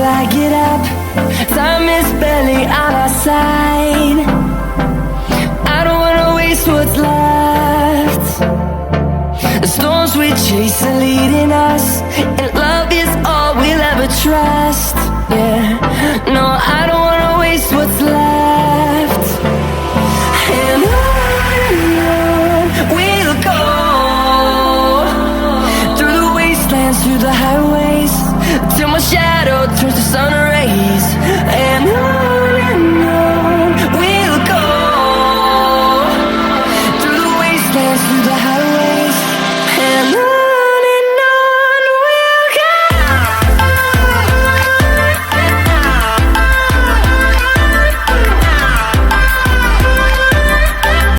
I get up. Time is barely on our side. I don't wanna waste what's left. The storms we chase are leading us, and love is all we'll ever trust. Yeah, no, I don't